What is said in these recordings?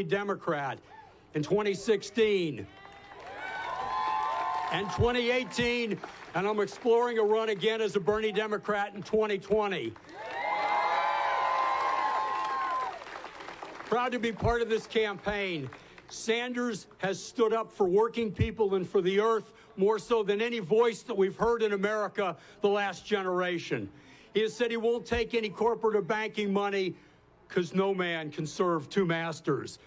Democrat in 2016 and 2018, and I'm exploring a run again as a Bernie Democrat in 2020. Proud to be part of this campaign. Sanders has stood up for working people and for the earth more so than any voice that we've heard in America the last generation. He has said he won't take any corporate or banking money because no man can serve two masters.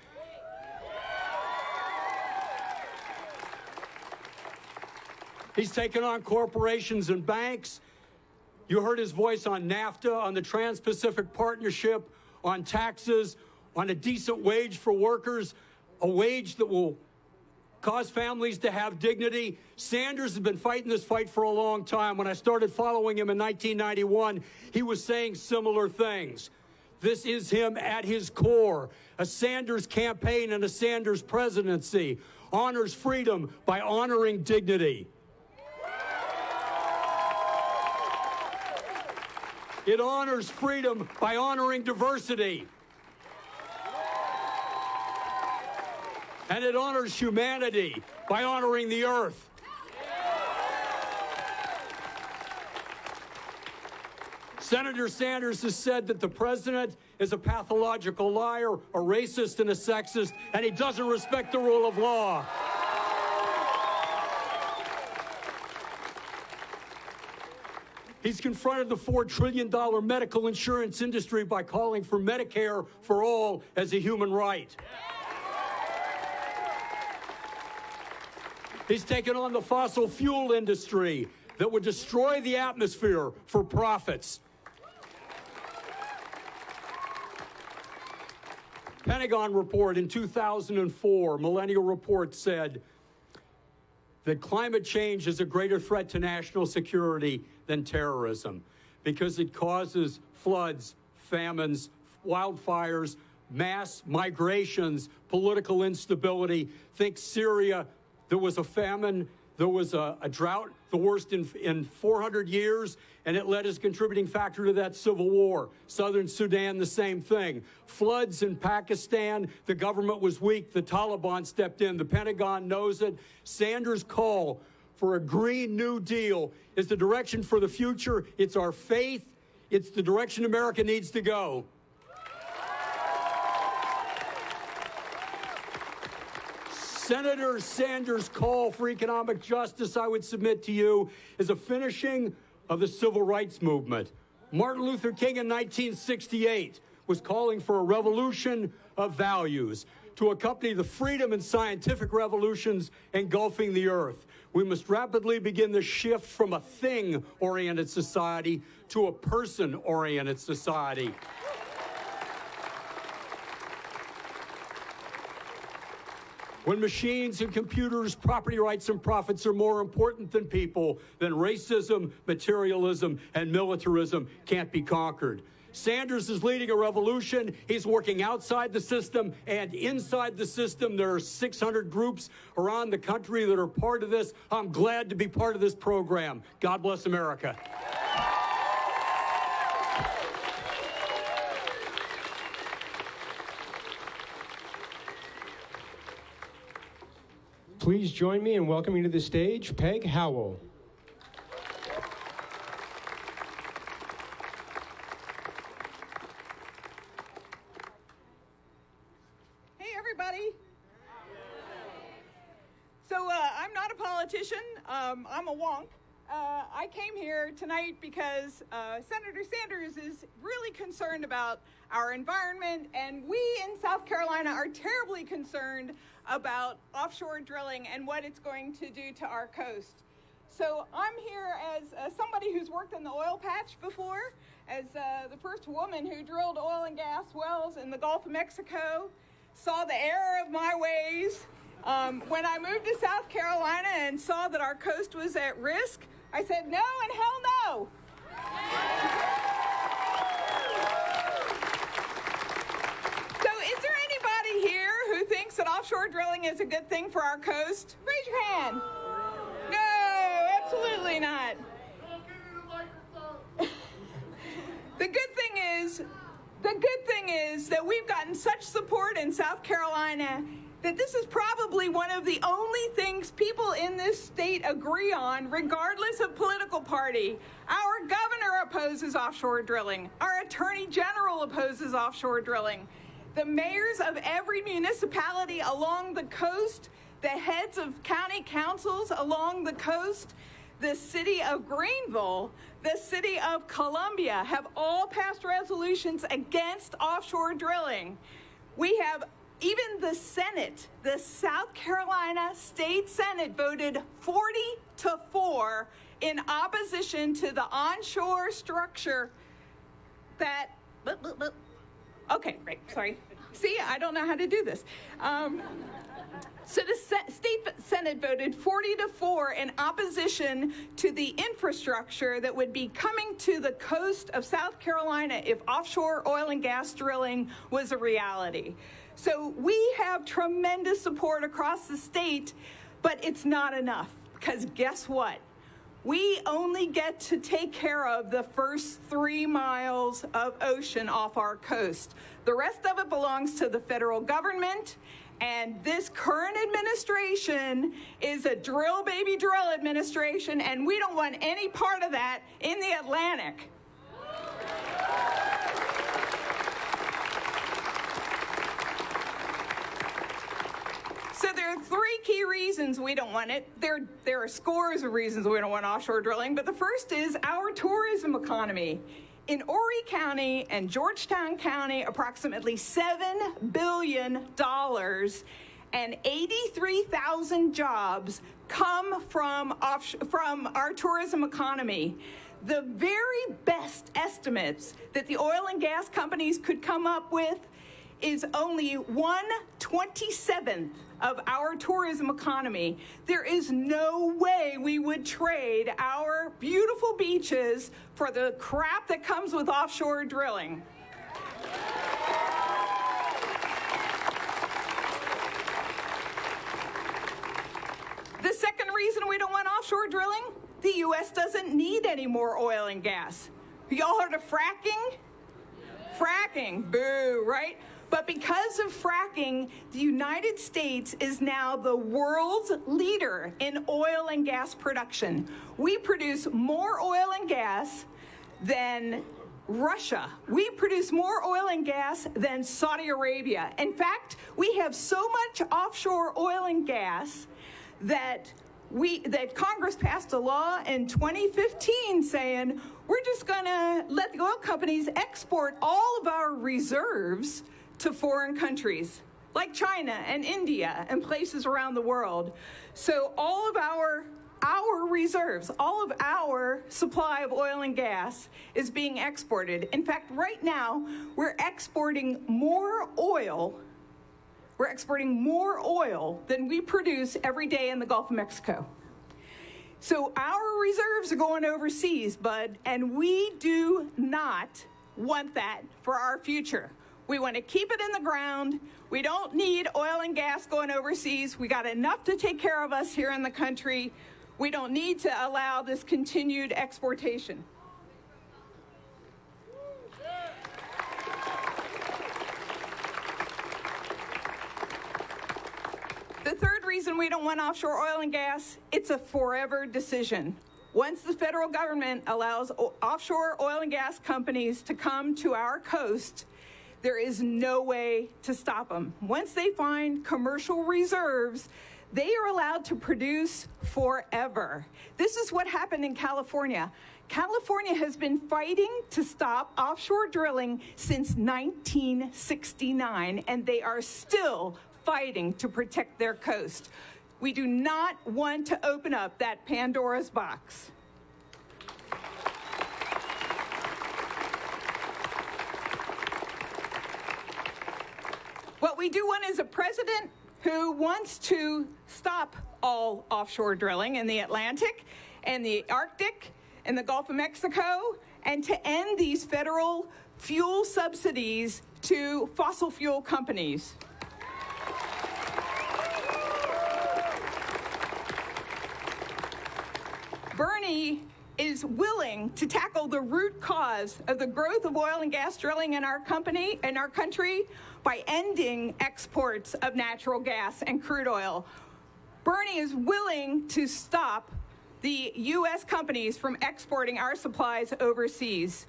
He's taken on corporations and banks. You heard his voice on NAFTA, on the Trans-Pacific Partnership, on taxes, on a decent wage for workers, a wage that will cause families to have dignity. Sanders has been fighting this fight for a long time. When I started following him in 1991, he was saying similar things. This is him at his core. A Sanders campaign and a Sanders presidency honors freedom by honoring dignity. It honors freedom by honoring diversity. And it honors humanity by honoring the earth. Senator Sanders has said that the president is a pathological liar, a racist, and a sexist, and he doesn't respect the rule of law. He's confronted the $4 trillion medical insurance industry by calling for Medicare for all as a human right. He's taken on the fossil fuel industry that would destroy the atmosphere for profits. Pentagon report in 2004, Millennial Report, said that climate change is a greater threat to national security than terrorism because it causes floods, famines, wildfires, mass migrations, political instability. Think Syria. There was a famine, there was a drought, the worst in 400 years, and it led as a contributing factor to that civil war. Southern Sudan, the same thing. Floods in Pakistan, the government was weak, the Taliban stepped in, the Pentagon knows it. Sanders' call for a Green New Deal is the direction for the future. It's our faith. It's the direction America needs to go. Senator Sanders' call for economic justice, I would submit to you, is a finishing of the civil rights movement. Martin Luther King in 1968 was calling for a revolution of values to accompany the freedom and scientific revolutions engulfing the earth. We must rapidly begin the shift from a thing-oriented society to a person-oriented society. When machines and computers, property rights and profits are more important than people, then racism, materialism, and militarism can't be conquered. Sanders is leading a revolution. He's working outside the system and inside the system. There are 600 groups around the country that are part of this. I'm glad to be part of this program. God bless America. Please join me in welcoming to the stage Peg Howell. Hey, everybody. So I'm not a politician. I'm a wonk. I came here tonight because Senator Sanders is really concerned about our environment, and we in South Carolina are terribly concerned about offshore drilling and what it's going to do to our coast. So I'm here as somebody who's worked in the oil patch before, as the first woman who drilled oil and gas wells in the Gulf of Mexico, saw the error of my ways. When I moved to South Carolina and saw that our coast was at risk, I said, no and hell no. So is there anybody here who thinks that offshore drilling is a good thing for our coast? Raise your hand. No, absolutely not. The good thing is The good thing is that we've gotten such support in South Carolina that this is probably one of the only things people in this state agree on, regardless of political party. Our governor opposes offshore drilling. Our attorney general opposes offshore drilling. The mayors of every municipality along the coast, the heads of county councils along the coast, the city of Greenville, the city of Columbia have all passed resolutions against offshore drilling. We have even the Senate, the South Carolina State Senate voted 40-4 in opposition to the onshore structure that, okay, great, sorry. See, I don't know how to do this. So the state Senate voted 40-4 in opposition to the infrastructure that would be coming to the coast of South Carolina if offshore oil and gas drilling was a reality. So we have tremendous support across the state, but it's not enough, because guess what? We only get to take care of the first 3 miles of ocean off our coast. The rest of it belongs to the federal government, and this current administration is a drill baby drill administration, and we don't want any part of that in the Atlantic. So there are 3 key reasons we don't want it. There are scores of reasons we don't want offshore drilling, but the first is our tourism economy. In Horry County and Georgetown County, approximately $7 billion and 83,000 jobs come from our tourism economy. The very best estimates that the oil and gas companies could come up with is only 1/27th of our tourism economy. There is no way we would trade our beautiful beaches for the crap that comes with offshore drilling. The second reason we don't want offshore drilling, the U.S. doesn't need any more oil and gas. Y'all heard of fracking? Fracking, boo, right? But because of fracking, the United States is now the world's leader in oil and gas production. We produce more oil and gas than Russia. We produce more oil and gas than Saudi Arabia. In fact, we have so much offshore oil and gas that Congress passed a law in 2015 saying we're just going to let the oil companies export all of our reserves to foreign countries like China and India and places around the world. So all of our reserves, all of our supply of oil and gas is being exported. In fact, right now, we're exporting more oil than we produce every day in the Gulf of Mexico. So our reserves are going overseas, bud, and we do not want that for our future. We want to keep it in the ground. We don't need oil and gas going overseas. We got enough to take care of us here in the country. We don't need to allow this continued exportation. The third reason we don't want offshore oil and gas, it's a forever decision. Once the federal government allows offshore oil and gas companies to come to our coast, there is no way to stop them. Once they find commercial reserves, they are allowed to produce forever. This is what happened in California. California has been fighting to stop offshore drilling since 1969, and they are still fighting to protect their coast. We do not want to open up that Pandora's box. What we do want is a president who wants to stop all offshore drilling in the Atlantic and the Arctic and the Gulf of Mexico, and to end these federal fuel subsidies to fossil fuel companies. Bernie is willing to tackle the root cause of the growth of oil and gas drilling in our country by ending exports of natural gas and crude oil. Bernie is willing to stop the U.S. companies from exporting our supplies overseas.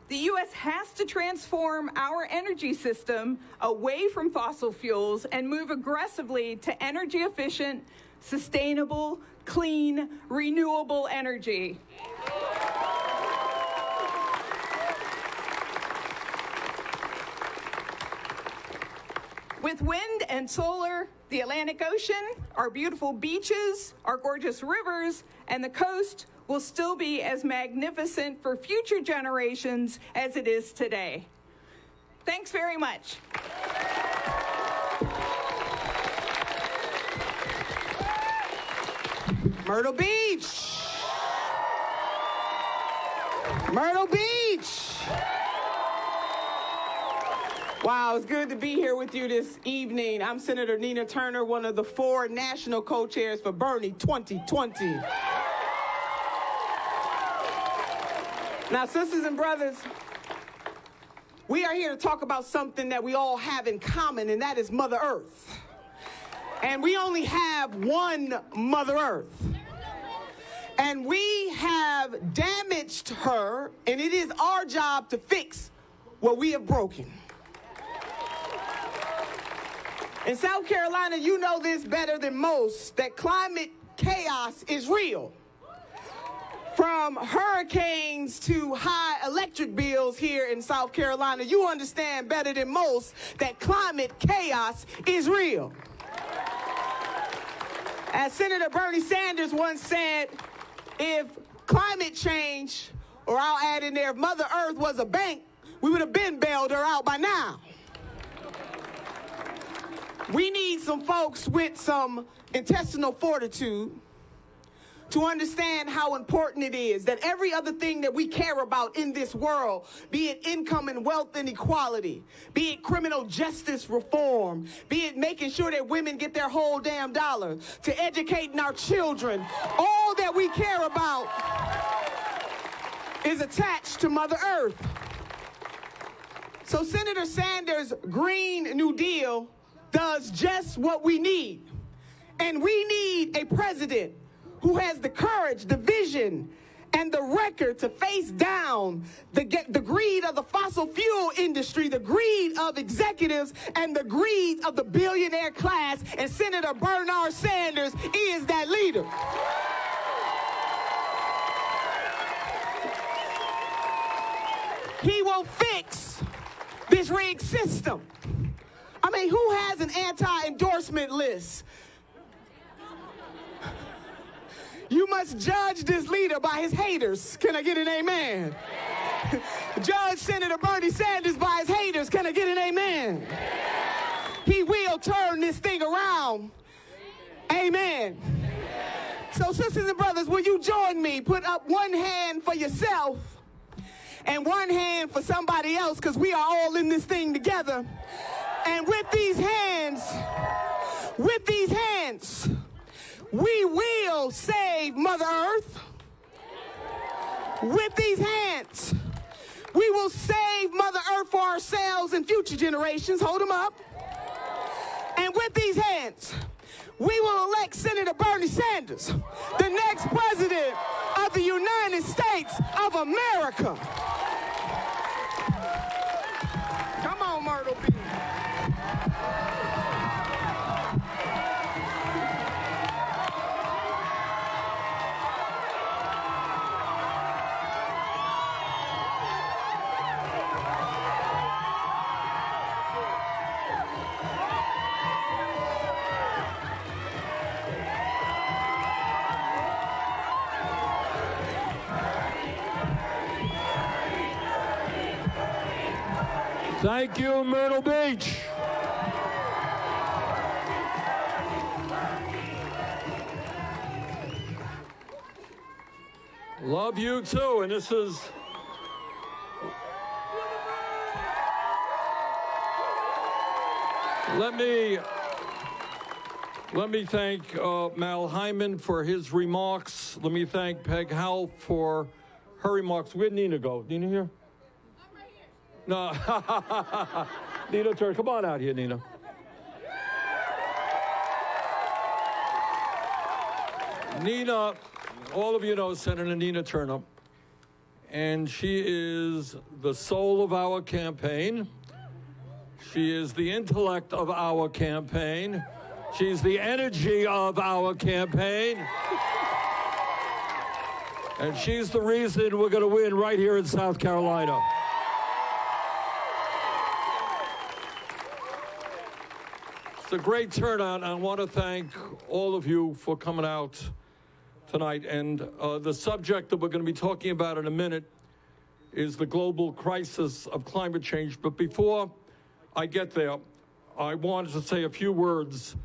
The U.S. has to transform our energy system away from fossil fuels and move aggressively to energy efficient, sustainable, clean, renewable energy. With wind and solar, the Atlantic Ocean, our beautiful beaches, our gorgeous rivers, and the coast will still be as magnificent for future generations as it is today. Thanks very much. Myrtle Beach. Myrtle Beach. Wow, it's good to be here with you this evening. I'm Senator Nina Turner, one of the 4 national co-chairs for Bernie 2020. Now, sisters and brothers, we are here to talk about something that we all have in common, and that is Mother Earth. And we only have one Mother Earth. And we have damaged her, and it is our job to fix what we have broken. In South Carolina, you know this better than most, that climate chaos is real. From hurricanes to high electric bills here in South Carolina, you understand better than most that climate chaos is real. As Senator Bernie Sanders once said, if climate change, or I'll add in there, if Mother Earth was a bank, we would have been bailed her out by now. We need some folks with some intestinal fortitude to understand how important it is that every other thing that we care about in this world, be it income and wealth inequality, be it criminal justice reform, be it making sure that women get their whole damn dollar, to educating our children, all that we care about is attached to Mother Earth. So Senator Sanders' Green New Deal does just what we need. And we need a president who has the courage, the vision, and the record to face down the greed of the fossil fuel industry, the greed of executives, and the greed of the billionaire class. And Senator Bernard Sanders is that leader. He will fix this rigged system. I mean, who has an anti-endorsement list? You must judge this leader by his haters. Can I get an amen? Judge Senator Bernie Sanders by his haters. Can I get an amen? He will turn this thing around. Amen. So sisters and brothers, will you join me? Put up one hand for yourself and one hand for somebody else, because we are all in this thing together. And with these hands, we will save Mother Earth. With these hands, we will save Mother Earth for ourselves and future generations. Hold them up. And with these hands, we will elect Senator Bernie Sanders, the next president of the United States of America. Come on, Myrtle Beach. Thank you, Myrtle Beach. Love you too, and this is Let me thank Mal Hyman for his remarks. Let me thank Peg Howell for her remarks. Where'd Nina go? Nina here? I'm right here. No. Nina Turner, come on out here, Nina. Nina, all of you know Senator Nina Turner, and she is the soul of our campaign. She is the intellect of our campaign. She's the energy of our campaign. And she's the reason we're going to win right here in South Carolina. It's a great turnout, and I want to thank all of you for coming out tonight. And the subject that we're going to be talking about in a minute is the global crisis of climate change. But before I get there, I wanted to say a few words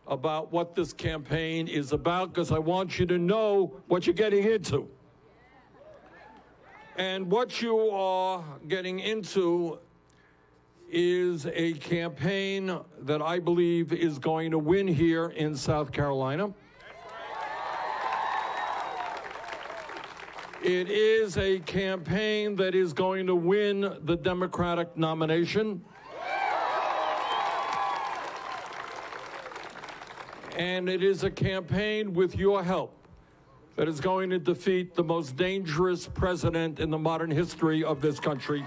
about what this campaign is about, because I want you to know what you're getting into. And what you are getting into is a campaign that I believe is going to win here in South Carolina. It is a campaign that is going to win the Democratic nomination. And it is a campaign with your help that is going to defeat the most dangerous president in the modern history of this country.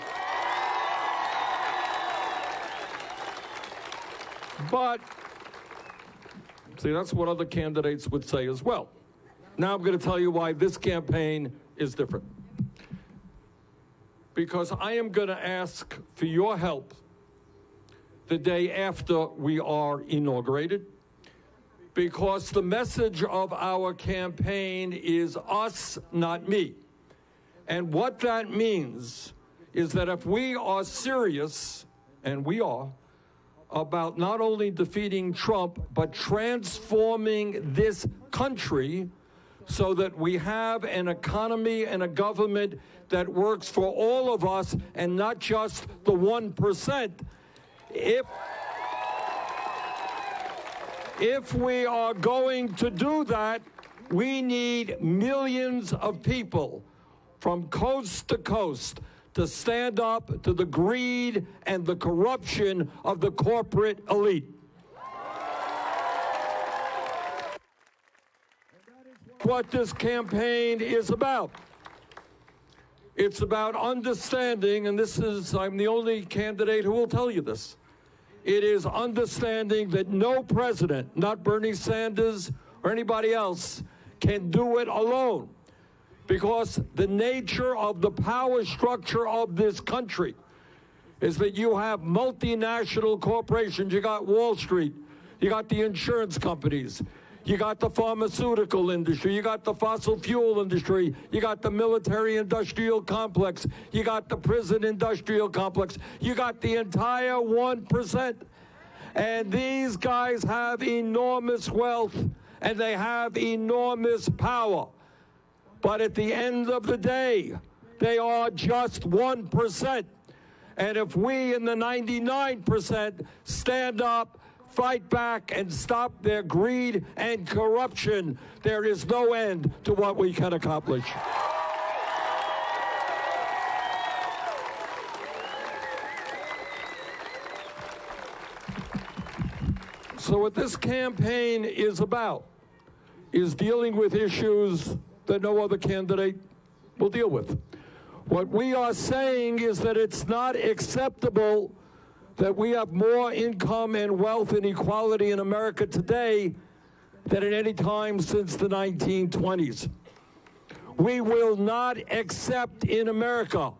But, see, that's what other candidates would say as well. Now I'm going to tell you why this campaign is different. Because I am going to ask for your help the day after we are inaugurated. Because the message of our campaign is us, not me. And what that means is that if we are serious, and we are, about not only defeating Trump, but transforming this country so that we have an economy and a government that works for all of us and not just the 1%, If we are going to do that, we need millions of people from coast to coast to stand up to the greed and the corruption of the corporate elite. What this campaign is about. It's about understanding, and I'm the only candidate who will tell you this. It is understanding that no president, not Bernie Sanders or anybody else, can do it alone. Because the nature of the power structure of this country is that you have multinational corporations. You got Wall Street, you got the insurance companies, you got the pharmaceutical industry, you got the fossil fuel industry, you got the military industrial complex, you got the prison industrial complex, you got the entire 1%. And these guys have enormous wealth and they have enormous power. But at the end of the day, they are just 1%. And if we in the 99% stand up, fight back, and stop their greed and corruption, there is no end to what we can accomplish. So what this campaign is about is dealing with issues that no other candidate will deal with. What we are saying is that it's not acceptable that we have more income and wealth and equality in America today than at any time since the 1920s. We will not accept in America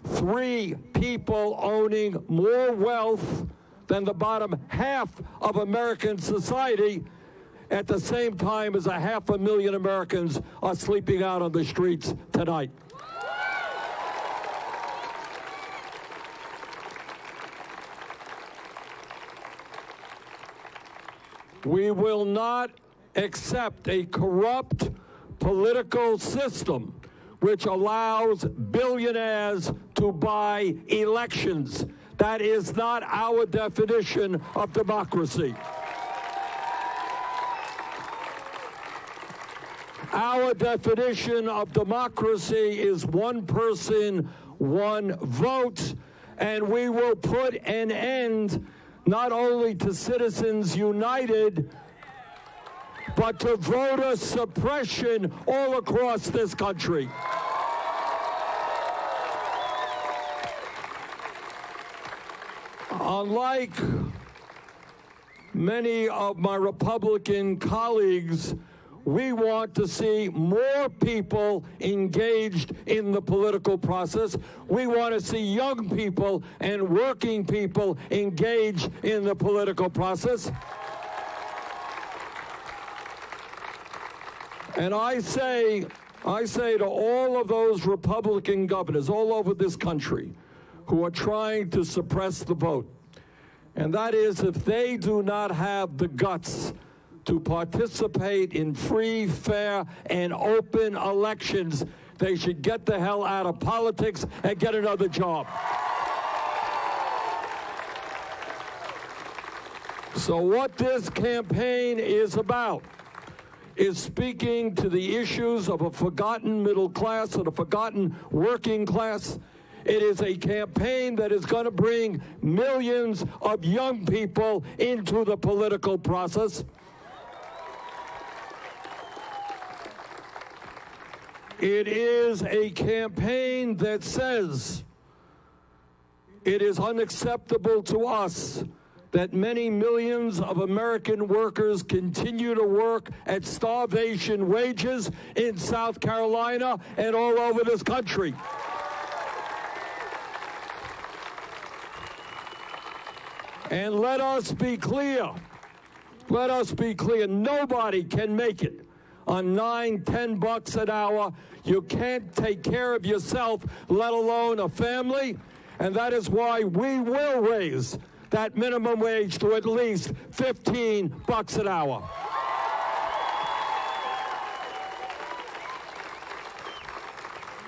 3 people owning more wealth than the bottom half of American society at the same time as 500,000 Americans are sleeping out on the streets tonight. We will not accept a corrupt political system which allows billionaires to buy elections. That is not our definition of democracy. Our definition of democracy is one person, one vote, and we will put an end not only to Citizens United, but to voter suppression all across this country. Unlike many of my Republican colleagues, we want to see more people engaged in the political process. We want to see young people and working people engaged in the political process. And I say to all of those Republican governors all over this country who are trying to suppress the vote, and that is, if they do not have the guts to participate in free, fair, and open elections, they should get the hell out of politics and get another job. So what this campaign is about is speaking to the issues of a forgotten middle class and a forgotten working class. It is a campaign that is going to bring millions of young people into the political process. It is a campaign that says it is unacceptable to us that many millions of American workers continue to work at starvation wages in South Carolina and all over this country. And let us be clear. Let us be clear. Nobody can make it on $9-10 an hour. You can't take care of yourself, let alone a family. And that is why we will raise that minimum wage to at least $15 an hour.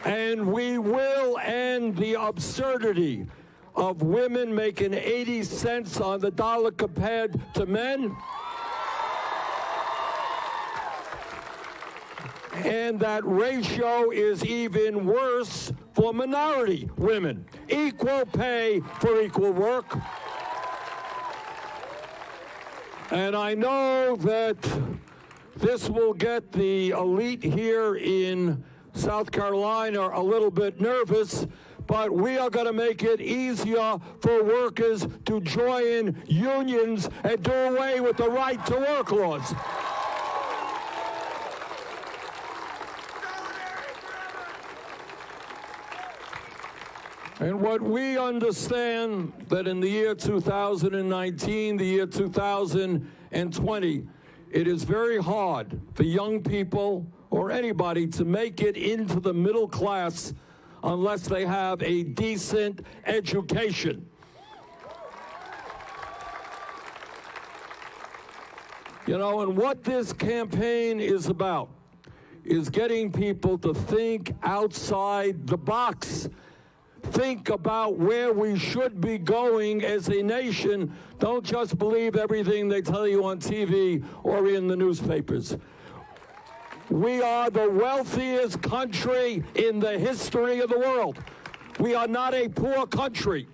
And we will end the absurdity of women making 80 cents on the dollar compared to men. And that ratio is even worse for minority women. Equal pay for equal work. And I know that this will get the elite here in South Carolina a little bit nervous, but we are going to make it easier for workers to join unions and do away with the right to work laws. And what we understand that in the year 2019, the year 2020, it is very hard for young people or anybody to make it into the middle class unless they have a decent education. You know, and what this campaign is about is getting people to think outside the box. Think about where we should be going as a nation. Don't just believe everything they tell you on TV or in the newspapers. We are the wealthiest country in the history of the world. We are not a poor country.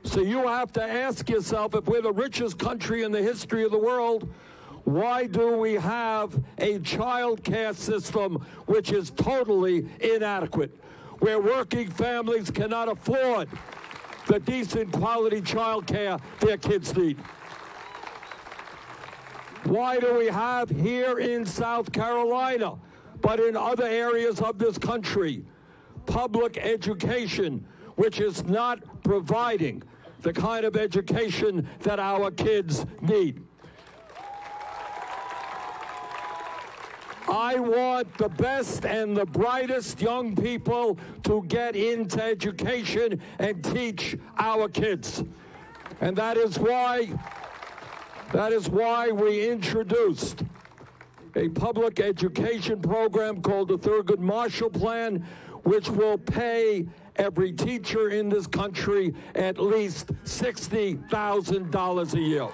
So you have to ask yourself, if we're the richest country in the history of the world, why do we have a child care system which is totally inadequate, where working families cannot afford the decent quality child care their kids need? Why do we have here in South Carolina, but in other areas of this country, public education which is not providing the kind of education that our kids need? I want the best and the brightest young people to get into education and teach our kids. And that is why we introduced a public education program called the Thurgood Marshall Plan, which will pay every teacher in this country at least $60,000 a year.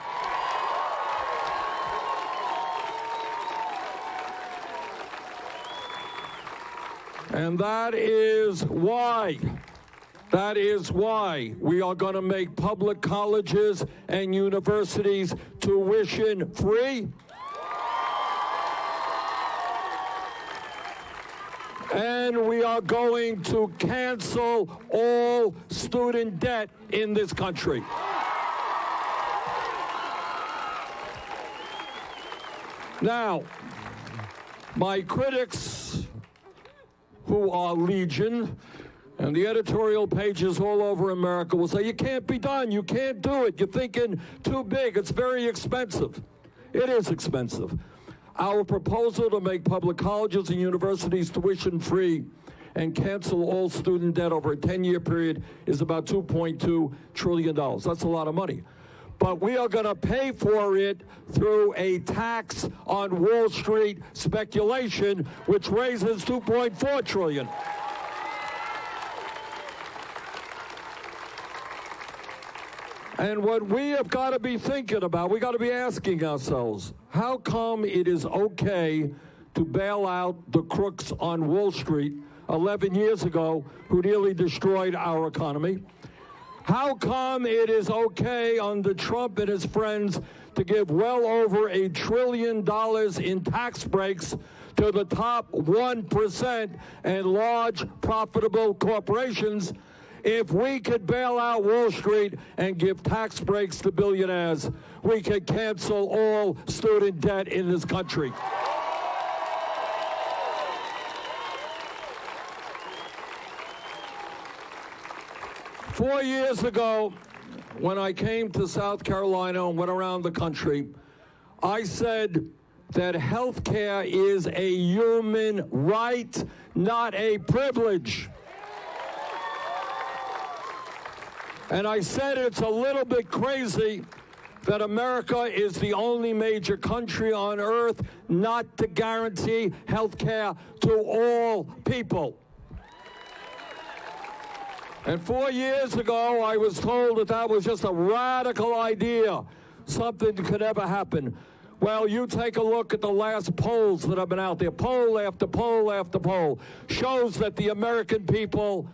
And that is why we are going to make public colleges and universities tuition free. And we are going to cancel all student debt in this country. Now, my critics, who are legion, and the editorial pages all over America will say, you can't be done, you can't do it, you're thinking too big, it's very expensive. It is expensive. Our proposal to make public colleges and universities tuition free and cancel all student debt over a 10-year period is about $2.2 trillion. That's a lot of money. But we are going to pay for it through a tax on Wall Street speculation, which raises $2.4 trillion. And what we have got to be thinking about, we got to be asking ourselves, how come it is okay to bail out the crooks on Wall Street 11 years ago who nearly destroyed our economy? How come it is okay under Trump and his friends to give well over $1 trillion in tax breaks to the top 1% and large profitable corporations? If we could bail out Wall Street and give tax breaks to billionaires, we could cancel all student debt in this country. Four years ago, when I came to South Carolina and went around the country, I said that health care is a human right, not a privilege. And I said it's a little bit crazy that America is the only major country on earth not to guarantee health care to all people. And 4 years ago, I was told that that was just a radical idea, something that could never happen. Well, you take a look at the last polls that have been out there. Poll after poll after poll shows that the American people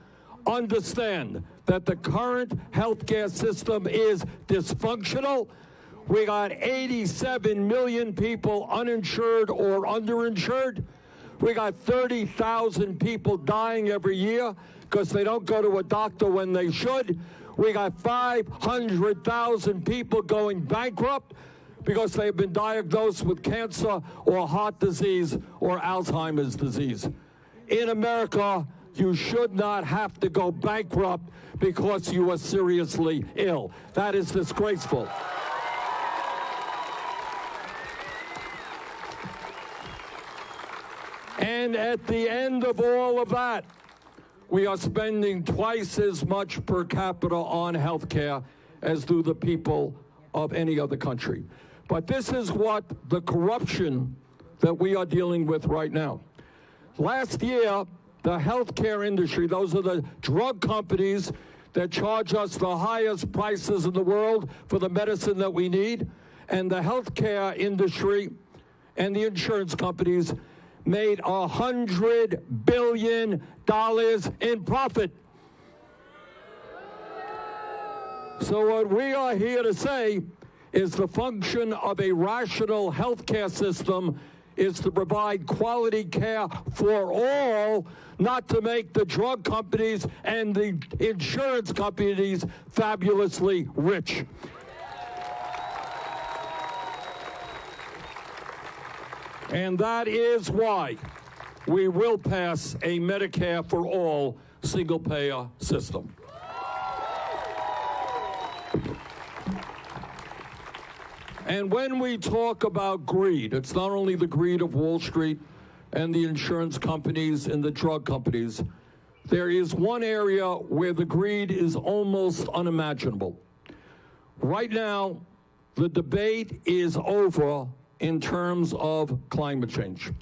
understand that the current healthcare system is dysfunctional. We got 87 million people uninsured or underinsured. We got 30,000 people dying every year because they don't go to a doctor when they should. We got 500,000 people going bankrupt because they've been diagnosed with cancer or heart disease or Alzheimer's disease. In America, you should not have to go bankrupt because you are seriously ill. That is disgraceful. And at the end of all of that, we are spending twice as much per capita on health care as do the people of any other country. But this is what the corruption that we are dealing with right now. Last year, the healthcare industry, those are the drug companies that charge us the highest prices in the world for the medicine that we need, and the healthcare industry and the insurance companies made $100 billion in profit. So what we are here to say is the function of a rational healthcare system is to provide quality care for all, not to make the drug companies and the insurance companies fabulously rich. And that is why we will pass a Medicare for all single-payer system. And when we talk about greed, it's not only the greed of Wall Street and the insurance companies and the drug companies. There is one area where the greed is almost unimaginable. Right now, the debate is over in terms of climate change.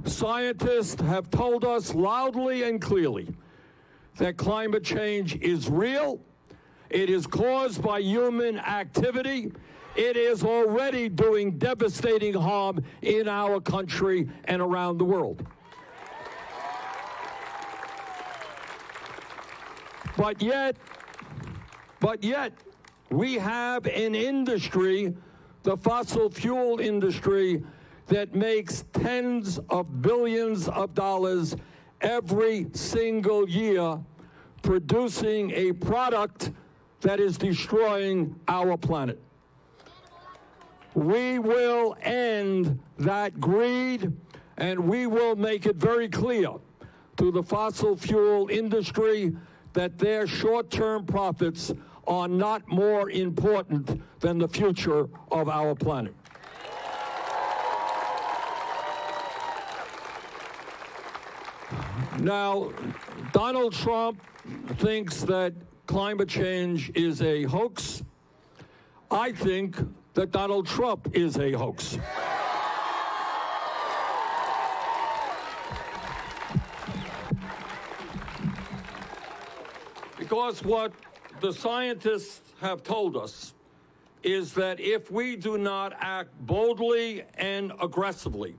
Scientists have told us loudly and clearly that climate change is real. It is caused by human activity. It is already doing devastating harm in our country and around the world. But yet, we have an industry, the fossil fuel industry, that makes tens of billions of dollars every single year producing a product that is destroying our planet. We will end that greed, and we will make it very clear to the fossil fuel industry that their short-term profits are not more important than the future of our planet. Now, Donald Trump thinks that climate change is a hoax. I think that Donald Trump is a hoax. Because what the scientists have told us is that if we do not act boldly and aggressively,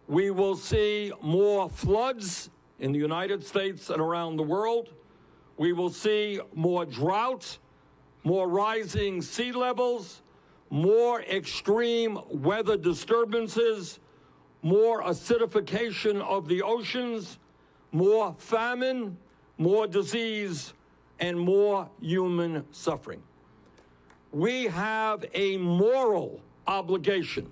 we will see more floods in the United States and around the world. We will see more drought, more rising sea levels, more extreme weather disturbances, more acidification of the oceans, more famine, more disease, and more human suffering. We have a moral obligation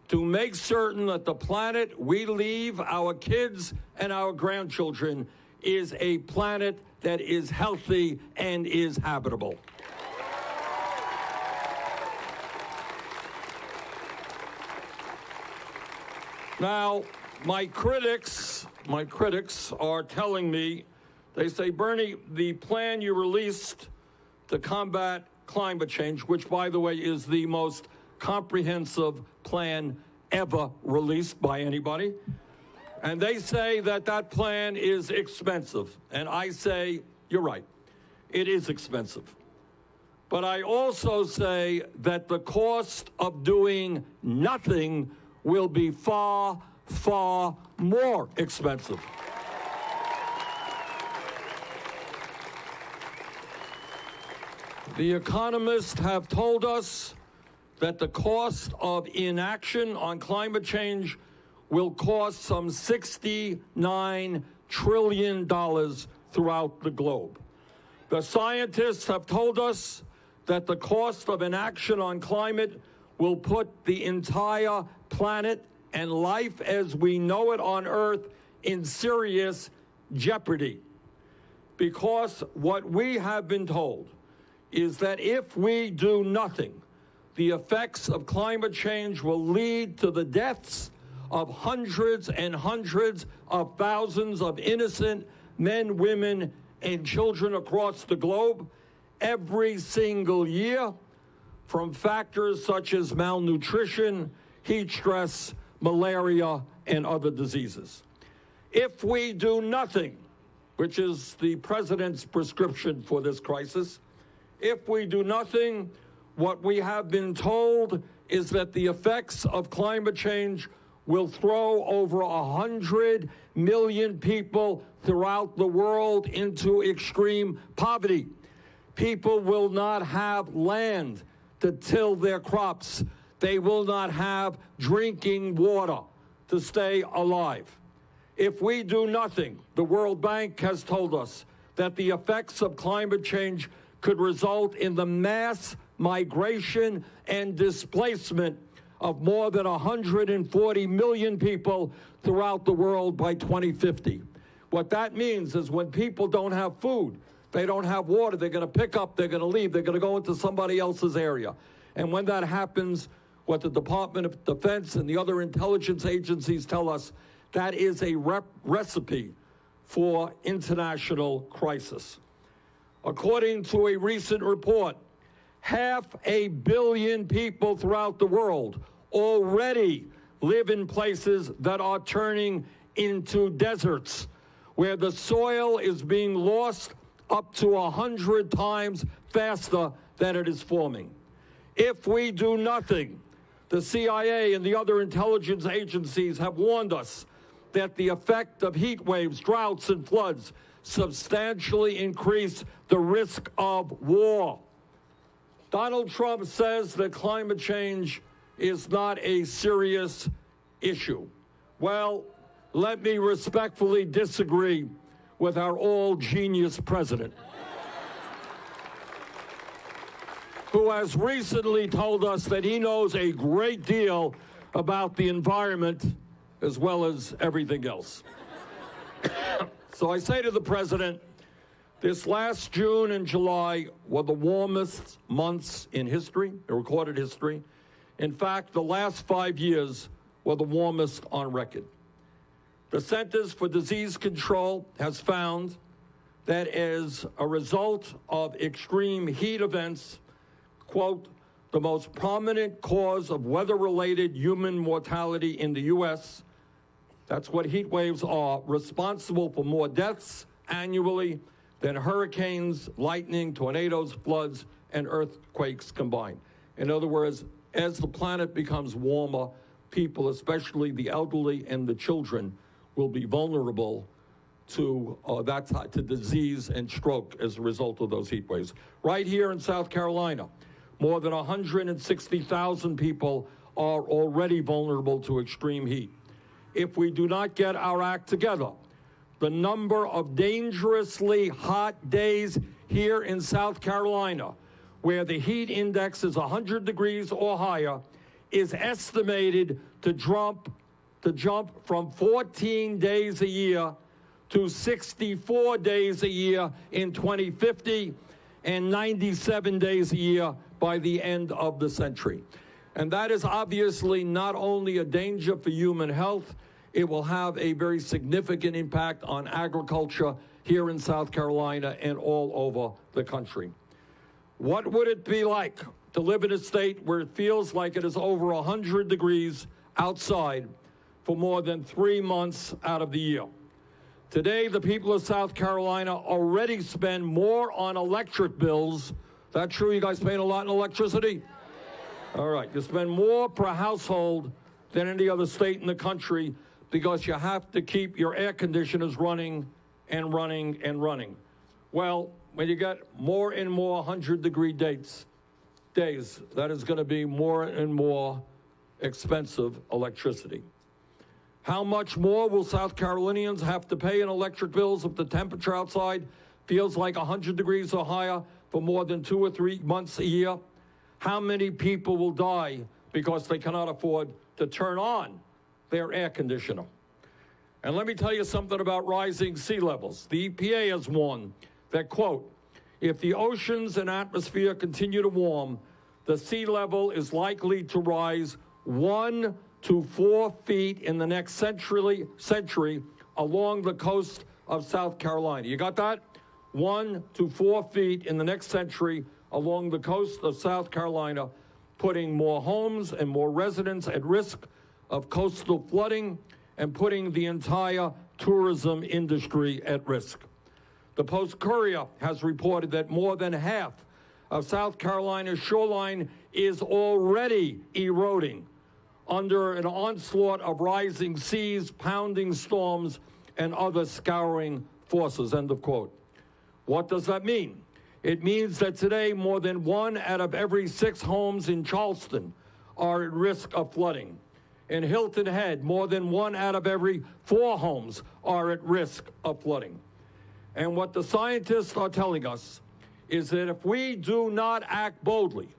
to make certain that the planet we leave our kids and our grandchildren is a planet that is healthy and is habitable. Now, my critics are telling me, they say, Bernie, the plan you released to combat climate change, which, by the way, is the most comprehensive plan ever released by anybody, and they say that that plan is expensive. And I say, you're right, it is expensive. But I also say that the cost of doing nothing will be far, far more expensive. The economists have told us that the cost of inaction on climate change will cost some $69 trillion throughout the globe. The scientists have told us that the cost of inaction on climate will put the entire planet and life as we know it on Earth in serious jeopardy. Because what we have been told is that if we do nothing, the effects of climate change will lead to the deaths of hundreds and hundreds of thousands of innocent men, women, and children across the globe every single year from factors such as malnutrition, heat stress, malaria, and other diseases. If we do nothing, which is the president's prescription for this crisis, if we do nothing, what we have been told is that the effects of climate change will throw over 100 million people throughout the world into extreme poverty. People will not have land to till their crops. They will not have drinking water to stay alive. If we do nothing, the World Bank has told us that the effects of climate change could result in the mass migration and displacement of more than 140 million people throughout the world by 2050. What that means is when people don't have food, they don't have water, they're going to pick up, they're going to leave, they're going to go into somebody else's area. And when that happens, what the Department of Defense and the other intelligence agencies tell us, that is a recipe for international crisis. According to a recent report, 500 million people throughout the world already live in places that are turning into deserts, where the soil is being lost up to 100 times faster than it is forming. If we do nothing, the CIA and the other intelligence agencies have warned us that the effect of heat waves, droughts, and floods substantially increase the risk of war. Donald Trump says that climate change is not a serious issue. Well, let me respectfully disagree with our all-genius president, who has recently told us that he knows a great deal about the environment as well as everything else. So I say to the president, this last June and July were the warmest months in history, in recorded history. In fact, the last 5 years were the warmest on record. The Centers for Disease Control has found that as a result of extreme heat events, quote, the most prominent cause of weather-related human mortality in the U.S., that's what heat waves are, responsible for more deaths annually than hurricanes, lightning, tornadoes, floods, and earthquakes combined. In other words, as the planet becomes warmer, people, especially the elderly and the children, will be vulnerable to to disease and stroke as a result of those heat waves. Right here in South Carolina, more than 160,000 people are already vulnerable to extreme heat. If we do not get our act together, the number of dangerously hot days here in South Carolina, where the heat index is 100 degrees or higher, is estimated to jump from 14 days a year to 64 days a year in 2050 and 97 days a year by the end of the century. And that is obviously not only a danger for human health, it will have a very significant impact on agriculture here in South Carolina and all over the country. What would it be like to live in a state where it feels like it is over 100 degrees outside for more than 3 months out of the year? Today, the people of South Carolina already spend more on electric bills. That true? You guys paying a lot in electricity? All right, you spend more per household than any other state in the country because you have to keep your air conditioners running and running and running. Well, when you get more and more 100-degree days, that is going to be more and more expensive electricity. How much more will South Carolinians have to pay in electric bills if the temperature outside feels like 100 degrees or higher for more than 2 or 3 months a year? How many people will die because they cannot afford to turn on their air conditioner? And let me tell you something about rising sea levels. The EPA has warned that, quote, if the oceans and atmosphere continue to warm, the sea level is likely to rise 1 to 4 feet in the next century along the coast of South Carolina. You got that? 1 to 4 feet in the next century along the coast of South Carolina, putting more homes and more residents at risk of coastal flooding and putting the entire tourism industry at risk. The Post-Courier has reported that more than half of South Carolina's shoreline is already eroding under an onslaught of rising seas, pounding storms, and other scouring forces, end of quote. What does that mean? It means that today more than 1 out of every 6 homes in Charleston are at risk of flooding. In Hilton Head, more than 1 out of every 4 homes are at risk of flooding. And what the scientists are telling us is that if we do not act boldly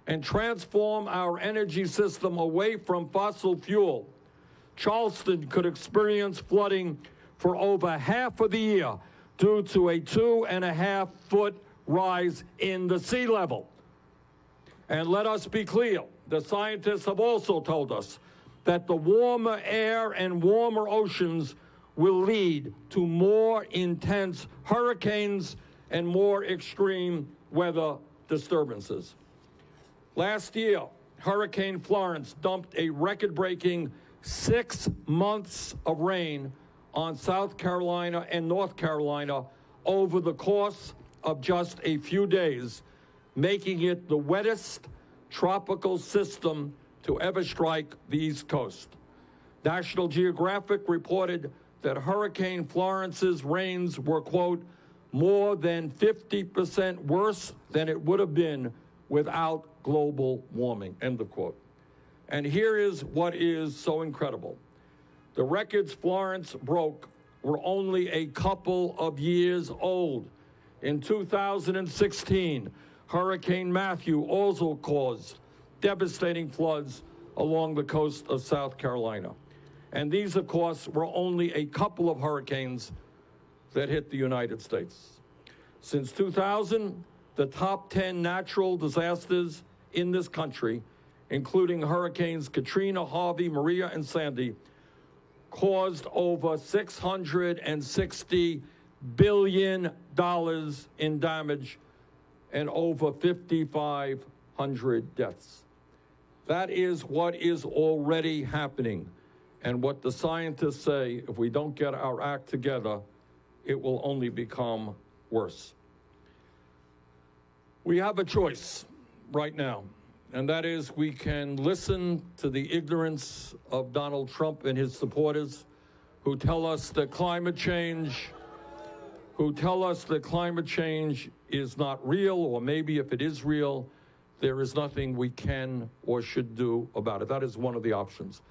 and transform our energy system away from fossil fuel, Charleston could experience flooding for over half of the year due to a 2.5-foot rise in the sea level. And let us be clear, the scientists have also told us that the warmer air and warmer oceans will lead to more intense hurricanes and more extreme weather disturbances. Last year, Hurricane Florence dumped a record-breaking 6 months of rain on South Carolina and North Carolina over the course of just a few days, making it the wettest tropical system to ever strike the East Coast. National Geographic reported that Hurricane Florence's rains were, quote, more than 50% worse than it would have been without global warming, end of quote. And here is what is so incredible. The records Florence broke were only a couple of years old. In 2016, Hurricane Matthew also caused devastating floods along the coast of South Carolina. And these, of course, were only a couple of hurricanes that hit the United States. Since 2000, the top 10 natural disasters in this country, including Hurricanes Katrina, Harvey, Maria, and Sandy, caused over $660 billion in damage and over 5,500 deaths. That is what is already happening. And what the scientists say, if we don't get our act together, it will only become worse. We have a choice right now, and that is we can listen to the ignorance of Donald Trump and his supporters who tell us that climate change is not real, or maybe if it is real, there is nothing we can or should do about it. That is one of the options.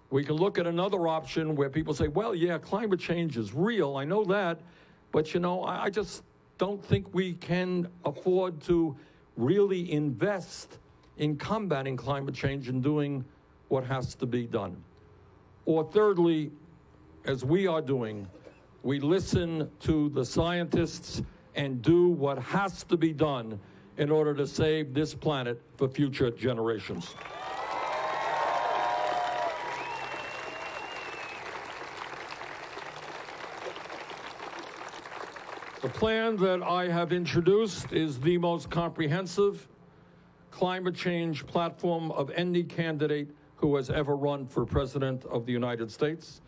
We can look at another option where people say, well, yeah, climate change is real, I know that, but I just don't think we can afford to really invest in combating climate change and doing what has to be done. Or thirdly, as we are doing, we listen to the scientists and do what has to be done in order to save this planet for future generations. The plan that I have introduced is the most comprehensive climate change platform of any candidate who has ever run for president of the United States.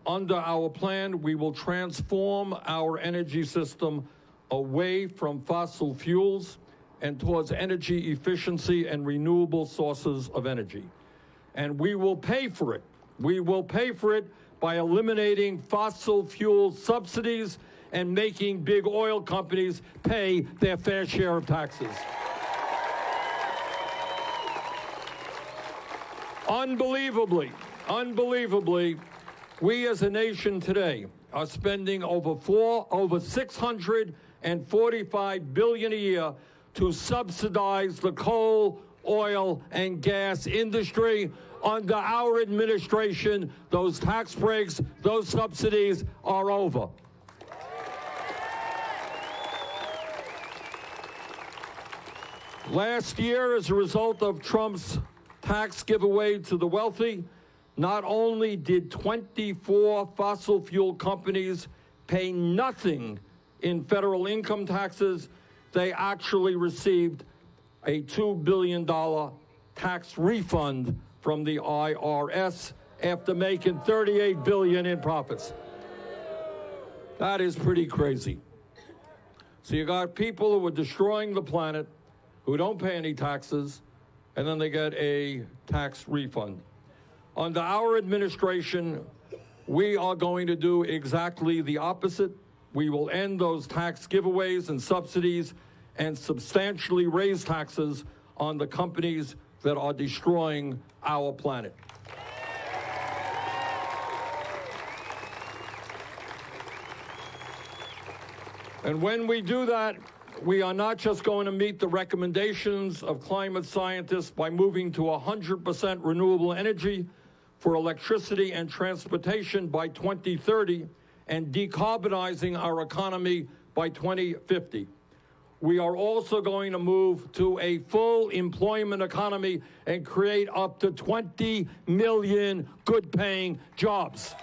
Under our plan, we will transform our energy system away from fossil fuels and towards energy efficiency and renewable sources of energy. And we will pay for it. We will pay for it by eliminating fossil fuel subsidies and making big oil companies pay their fair share of taxes. Unbelievably, we as a nation today are spending over $645 billion a year to subsidize the coal, oil, and gas industry. Under our administration, those tax breaks, those subsidies are over. Last year, as a result of Trump's tax giveaway to the wealthy, not only did 24 fossil fuel companies pay nothing in federal income taxes, they actually received a $2 billion tax refund from the IRS after making $38 billion in profits. That is pretty crazy. So you got people who are destroying the planet, who don't pay any taxes, and then they get a tax refund. Under our administration, we are going to do exactly the opposite. We will end those tax giveaways and subsidies and substantially raise taxes on the companies that are destroying our planet. And when we do that, we are not just going to meet the recommendations of climate scientists by moving to 100% renewable energy for electricity and transportation by 2030 and decarbonizing our economy by 2050. We are also going to move to a full employment economy and create up to 20 million good-paying jobs.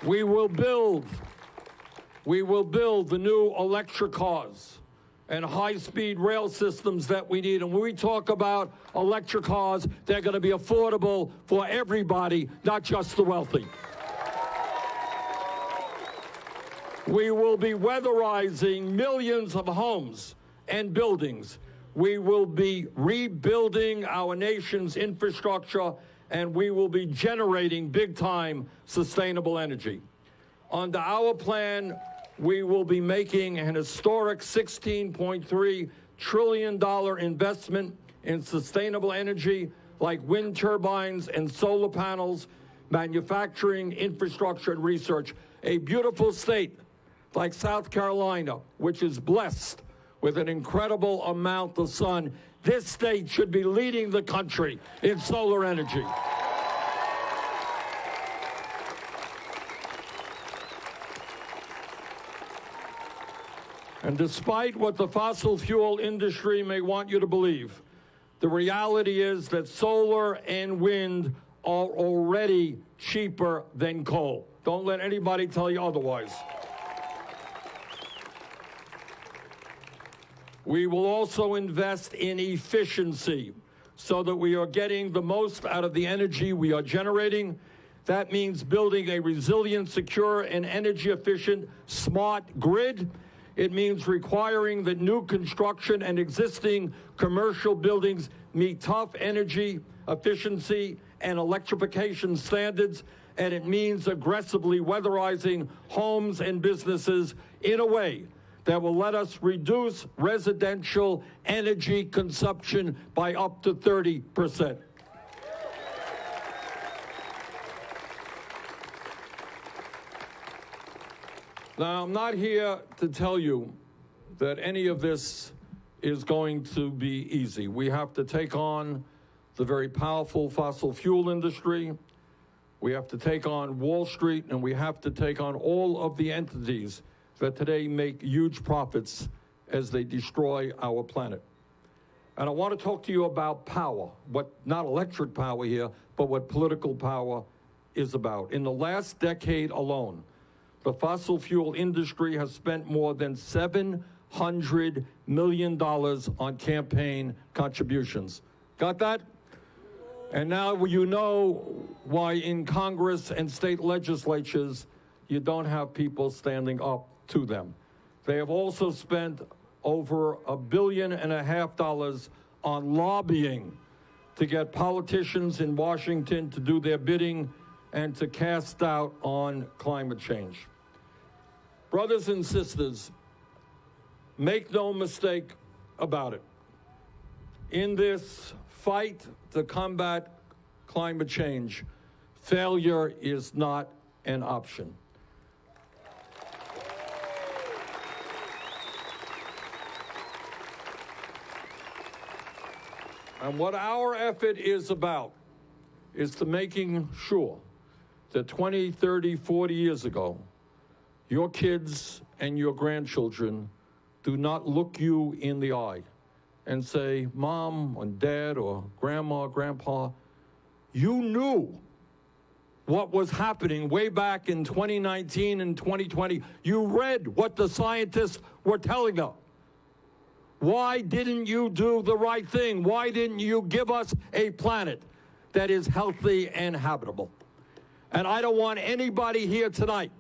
We will build the new electric cars and high-speed rail systems that we need. And when we talk about electric cars, they're going to be affordable for everybody, not just the wealthy. We will be weatherizing millions of homes and buildings We will be rebuilding our nation's infrastructure, and we will be generating big-time sustainable energy. Under our plan, we will be making an historic $16.3 trillion investment in sustainable energy like wind turbines and solar panels, manufacturing, infrastructure, and research. A beautiful state like South Carolina, which is blessed with an incredible amount of sun. This state should be leading the country in solar energy. And despite what the fossil fuel industry may want you to believe, the reality is that solar and wind are already cheaper than coal. Don't let anybody tell you otherwise. We will also invest in efficiency so that we are getting the most out of the energy we are generating. That means building a resilient, secure, and energy-efficient smart grid. It means requiring that new construction and existing commercial buildings meet tough energy efficiency and electrification standards, and it means aggressively weatherizing homes and businesses in a way that will let us reduce residential energy consumption by up to 30%. Now, I'm not here to tell you that any of this is going to be easy. We have to take on the very powerful fossil fuel industry. We have to take on Wall Street, and we have to take on all of the entities that today make huge profits as they destroy our planet. And I want to talk to you about power, not electric power here, but what political power is about. In the last decade alone, the fossil fuel industry has spent more than $700 million on campaign contributions. Got that? And now you know why in Congress and state legislatures you don't have people standing up to them. They have also spent over $1.5 billion on lobbying to get politicians in Washington to do their bidding and to cast doubt on climate change. Brothers and sisters, make no mistake about it. In this fight to combat climate change, failure is not an option. And what our effort is about is to making sure that 20, 30, 40 years ago, your kids and your grandchildren do not look you in the eye and say, Mom or Dad or Grandma or Grandpa, you knew what was happening way back in 2019 and 2020. You read what the scientists were telling them. Why didn't you do the right thing? Why didn't you give us a planet that is healthy and habitable? And I don't want anybody here tonight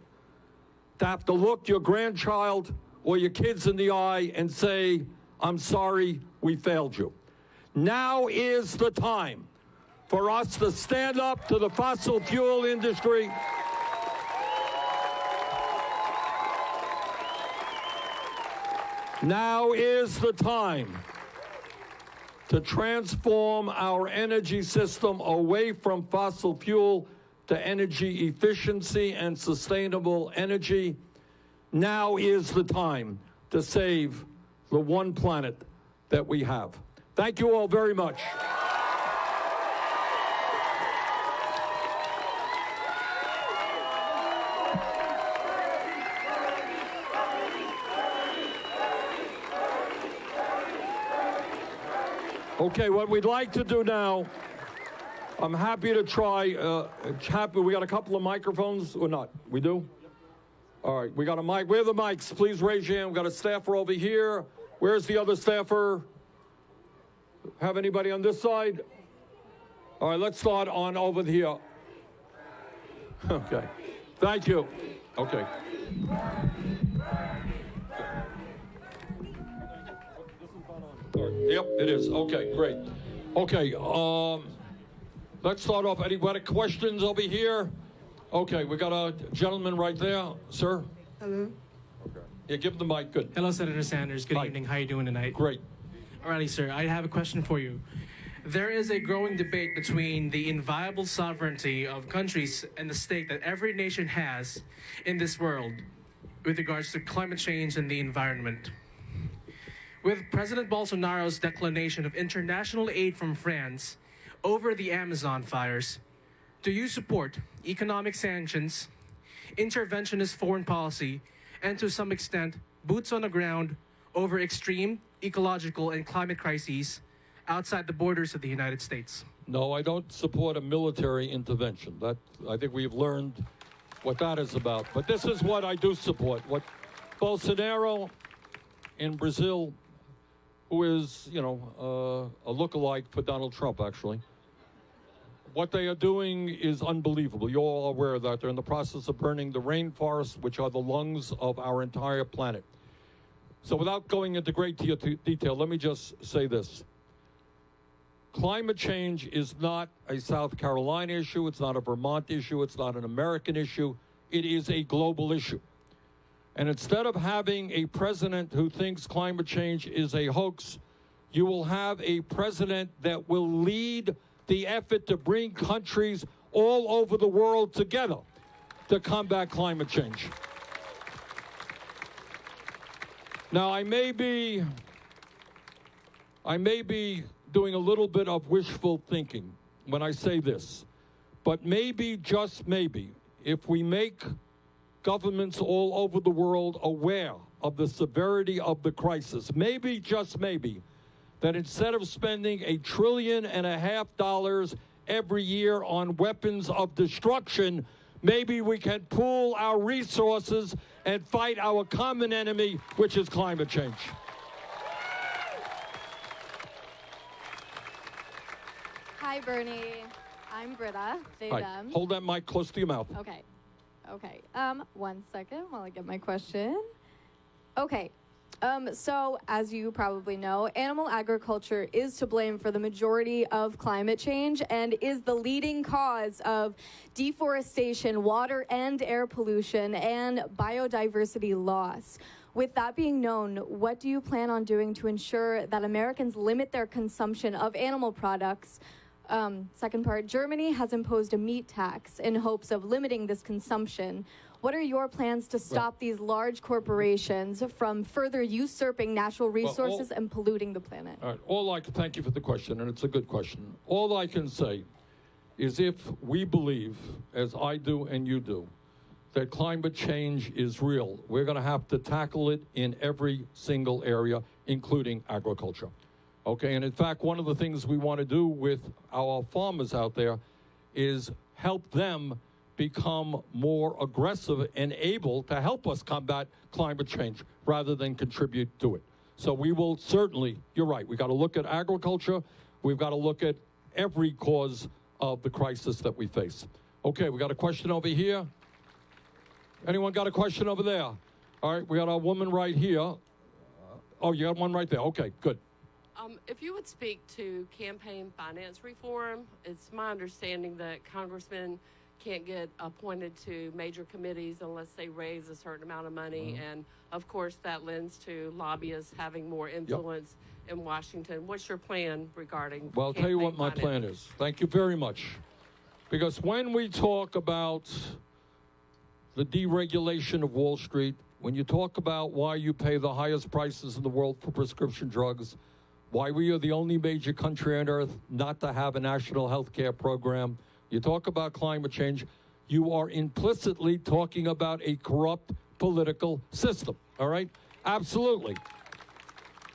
to have to look your grandchild or your kids in the eye and say, I'm sorry, we failed you. Now is the time for us to stand up to the fossil fuel industry. Now is the time to transform our energy system away from fossil fuel to energy efficiency and sustainable energy. Now is the time to save the one planet that we have. Thank you all very much. Okay, what we'd like to do now, I'm happy to try, we got a couple of microphones or not? We do? All right, we got a mic. Where are the mics? Please raise your hand. We got a staffer over here. Where's the other staffer? Have anybody on this side? All right, let's start on over here. Okay, thank you. Okay. This is about on. Yep, it is. Okay, great. Okay, let's start off. Any questions over here? Okay, we got a gentleman right there, sir. Hello. Okay. Yeah, give him the mic. Good. Hello, Senator Sanders. Good Hi. evening. How are you doing tonight? Great. Alrighty, sir. I have a question for you. There is a growing debate between the inviolable sovereignty of countries and the stake that every nation has in this world with regards to climate change and the environment. With President Bolsonaro's declination of international aid from France over the Amazon fires, do you support economic sanctions, interventionist foreign policy, and to some extent, boots on the ground over extreme ecological and climate crises outside the borders of the United States? No, I don't support a military intervention. That I think we've learned what that is about. But this is what I do support. What Bolsonaro in Brazil, who is, a lookalike for Donald Trump, actually, what they are doing is unbelievable. You're all aware of that. They're in the process of burning the rainforests, which are the lungs of our entire planet. So without going into great detail, let me just say this. Climate change is not a South Carolina issue. It's not a Vermont issue. It's not an American issue. It is a global issue. And instead of having a president who thinks climate change is a hoax, you will have a president that will lead the effort to bring countries all over the world together to combat climate change. Now, I may be doing a little bit of wishful thinking when I say this, but maybe, just maybe, if we make governments all over the world aware of the severity of the crisis, maybe, just maybe, that instead of spending $1.5 trillion every year on weapons of destruction, maybe we can pool our resources and fight our common enemy, which is climate change. Hi, Bernie. I'm Britta. They, Hi. them. Hold that mic close to your mouth. Okay. 1 second while I get my question. Okay. So, as you probably know, animal agriculture is to blame for the majority of climate change and is the leading cause of deforestation, water and air pollution, and biodiversity loss. With that being known, what do you plan on doing to ensure that Americans limit their consumption of animal products? Second part, Germany has imposed a meat tax in hopes of limiting this consumption. What are your plans to stop these large corporations from further usurping natural resources and polluting the planet? All right. Thank you for the question, and it's a good question. All I can say is if we believe, as I do and you do, that climate change is real, we're going to have to tackle it in every single area, including agriculture. Okay, and in fact, one of the things we want to do with our farmers out there is help them become more aggressive and able to help us combat climate change rather than contribute to it. So we will certainly, you're right, we got to look at agriculture, we've got to look at every cause of the crisis that we face. Okay, we got a question over here. Anyone got a question over there? All right, we got our woman right here. Oh, you got one right there. Okay, good. If you would speak to campaign finance reform, it's my understanding that congressmen can't get appointed to major committees unless they raise a certain amount of money. And of course, that lends to lobbyists having more influence in Washington. What's your plan regarding Well, I'll tell you what my plan is. Thank you very much. Because when we talk about the deregulation of Wall Street, when you talk about why you pay the highest prices in the world for prescription drugs, why we are the only major country on earth not to have a national health care program, you talk about climate change, you are implicitly talking about a corrupt political system, all right? Absolutely.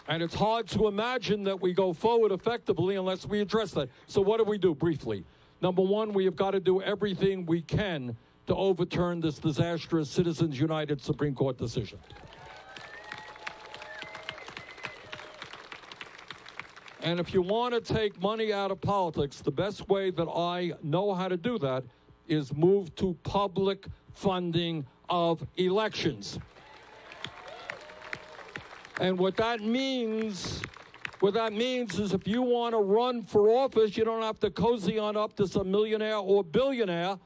And it's hard to imagine that we go forward effectively unless we address that. So what do we do briefly? Number one, we have got to do everything we can to overturn this disastrous Citizens United Supreme Court decision. And if you want to take money out of politics, the best way that I know how to do that is move to public funding of elections. And what that means What that means is if you want to run for office, you don't have to cozy on up to some millionaire or billionaire.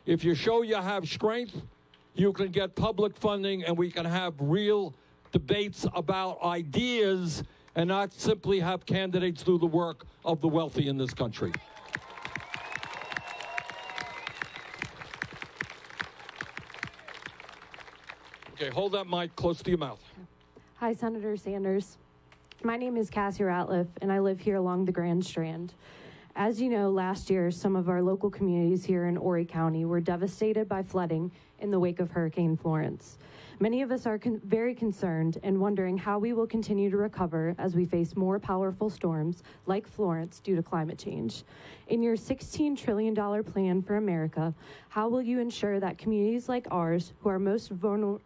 If you show you have strength, you can get public funding, and we can have real debates about ideas and not simply have candidates do the work of the wealthy in this country. Okay, hold that mic close to your mouth. Hi, Senator Sanders. My name is Cassie Ratliff, and I live here along the Grand Strand. As you know, last year, some of our local communities here in Horry County were devastated by flooding in the wake of Hurricane Florence. Many of us are very concerned and wondering how we will continue to recover as we face more powerful storms like Florence due to climate change. In your $16 trillion plan for America, how will you ensure that communities like ours, who are most vulnerable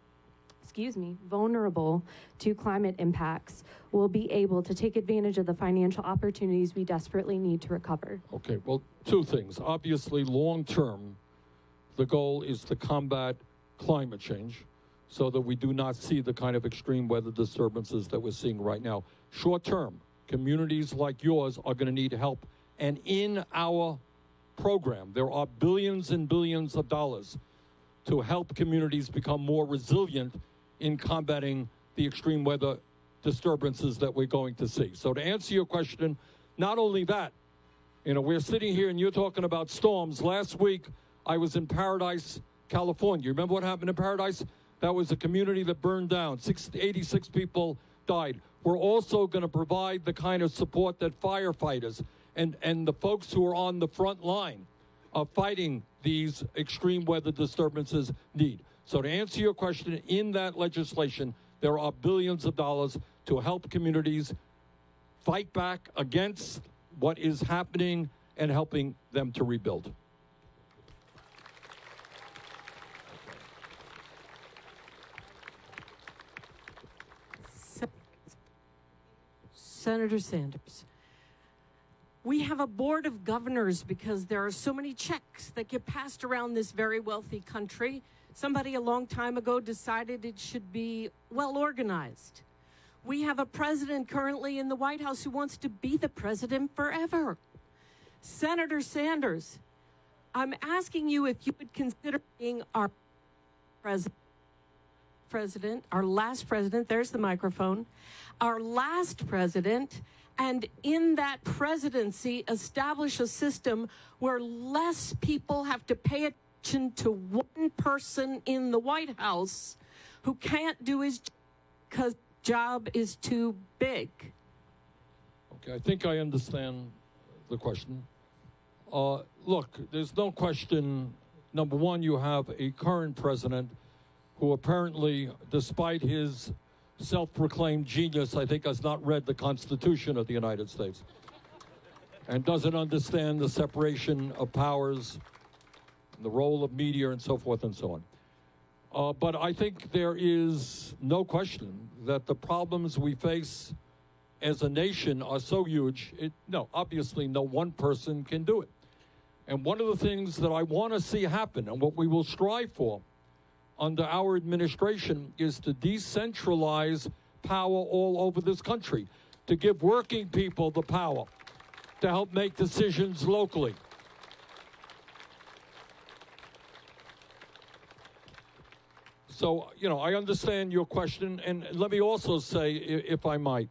to climate impacts, will be able to take advantage of the financial opportunities we desperately need to recover? Okay, well, two things. Obviously, long term, the goal is to combat climate change so that we do not see the kind of extreme weather disturbances that we're seeing right now. Short term, communities like yours are going to need help. And in our program, there are billions and billions of dollars to help communities become more resilient in combating the extreme weather disturbances that we're going to see. So to answer your question, not only that, we're sitting here and you're talking about storms. Last week, I was in Paradise, California. You remember what happened in Paradise? That was a community that burned down. 86 people died. We're also going to provide the kind of support that firefighters and the folks who are on the front line of fighting these extreme weather disturbances need. So to answer your question, in that legislation, there are billions of dollars to help communities fight back against what is happening and helping them to rebuild. Senator Sanders, we have a board of governors because there are so many checks that get passed around this very wealthy country. Somebody a long time ago decided it should be well organized. We have a president currently in the White House who wants to be the president forever. Senator Sanders, I'm asking you if you would consider being our president, our last president, there's the microphone, our last president, and in that presidency establish a system where less people have to pay attention to one person in the White House who can't do his job because job is too big. Okay, I think I understand the question. Look, there's no question, number one, you have a current president who apparently, despite his self-proclaimed genius, I think has not read the Constitution of the United States and doesn't understand the separation of powers, the role of media, and so forth and so on. But I think there is no question that the problems we face as a nation are so huge. Obviously no one person can do it. And one of the things that I want to see happen, and what we will strive for under our administration, is to decentralize power all over this country, to give working people the power to help make decisions locally. So, I understand your question, and let me also say, if I might,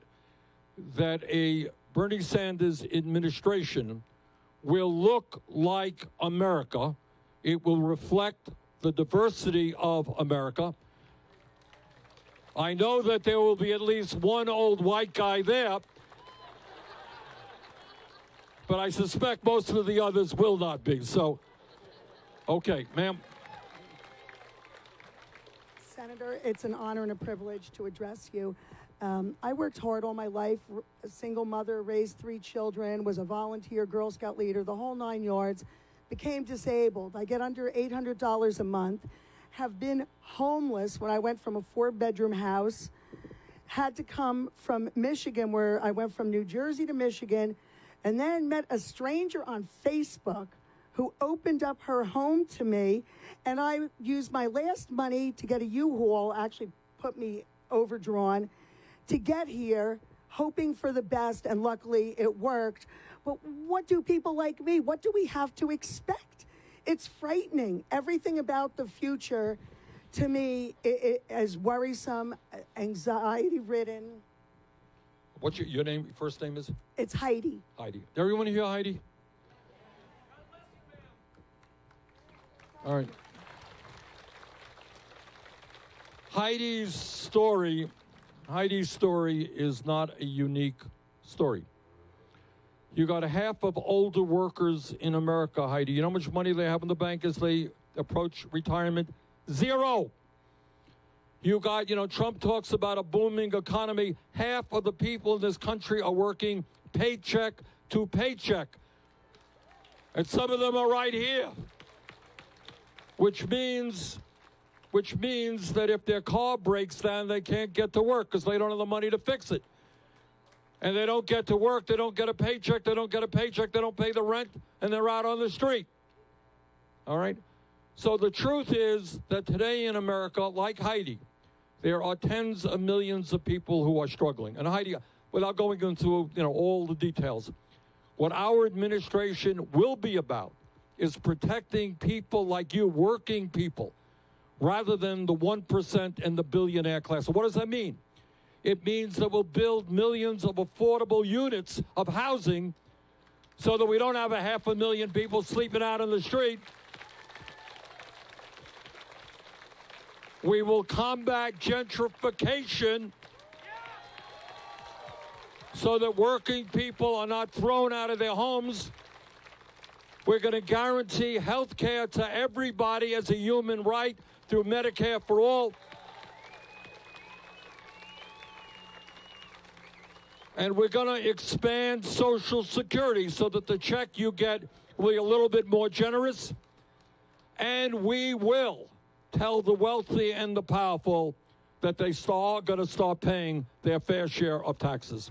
that a Bernie Sanders administration will look like America. It will reflect the diversity of America. I know that there will be at least one old white guy there, but I suspect most of the others will not be. So, okay, ma'am. Senator, it's an honor and a privilege to address you. I worked hard all my life, a single mother, raised 3 children, was a volunteer Girl Scout leader, the whole 9 yards, became disabled. I get under $800 a month, have been homeless when I went from a 4-bedroom house, had to come from Michigan, where I went from New Jersey to Michigan, and then met a stranger on Facebook who opened up her home to me, and I used my last money to get a U-Haul, actually put me overdrawn, to get here, hoping for the best, and luckily it worked. But what do people like me, what do we have to expect? It's frightening. Everything about the future, to me, is worrisome, anxiety-ridden. What's your name? First name is? It's Heidi. Heidi. Everyone hear Heidi? All right. Heidi's story is not a unique story. You got half of older workers in America, Heidi. You know how much money they have in the bank as they approach retirement? Zero. You got, Trump talks about a booming economy. Half of the people in this country are working paycheck to paycheck. And some of them are right here. Which means that if their car breaks down, they can't get to work because they don't have the money to fix it. And they don't get to work, they don't get a paycheck, they don't pay the rent, and they're out on the street. All right? So the truth is that today in America, like Heidi, there are tens of millions of people who are struggling. And Heidi, without going into all the details, what our administration will be about is protecting people like you, working people, rather than the 1% and the billionaire class. So what does that mean? It means that we'll build millions of affordable units of housing so that we don't have 500,000 people sleeping out on the street. We will combat gentrification so that working people are not thrown out of their homes. We're going to guarantee health care to everybody as a human right through Medicare for all. And we're going to expand Social Security so that the check you get will be a little bit more generous. And we will tell the wealthy and the powerful that they are going to start paying their fair share of taxes.